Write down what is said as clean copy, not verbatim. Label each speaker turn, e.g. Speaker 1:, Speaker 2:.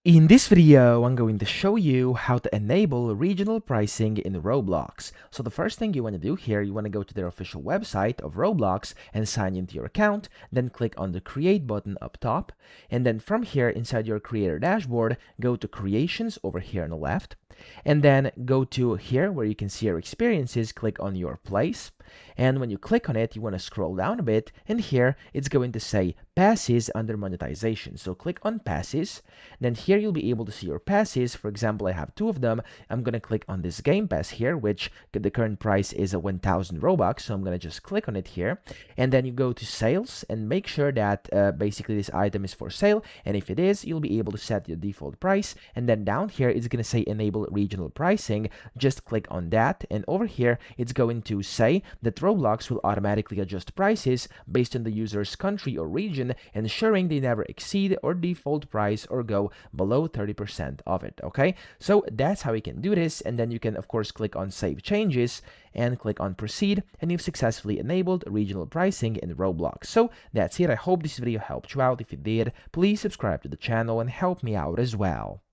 Speaker 1: In this video, I'm going to show you how to enable regional pricing in Roblox. So the first thing you want to do here, you want to go to their official website of Roblox and sign into your account, then click on the create button up top. And then from here inside your creator dashboard, go to creations over here on the left. And then go to here where you can see your experiences, click on your place. And when you click on it, you want to scroll down a bit, and here it's going to say passes under monetization. So click on passes. Then here you'll be able to see your passes. For example, I have two of them. I'm going to click on this game pass here, which the current price is a 1,000 Robux. So I'm going to just click on it here. And then you go to sales and make sure that basically this item is for sale. And if it is, you'll be able to set the default price. And then down here, it's going to say enable regional pricing. Just click on that. And over here, it's going to say that Roblox will automatically adjust prices based on the user's country or region, ensuring they never exceed or default price or go below 30% of it. Okay, so that's how you can do this. And then you can of course click on save changes and click on proceed, and you've successfully enabled regional pricing in Roblox. So that's it. I hope this video helped you out. If it did, please subscribe to the channel and help me out as well.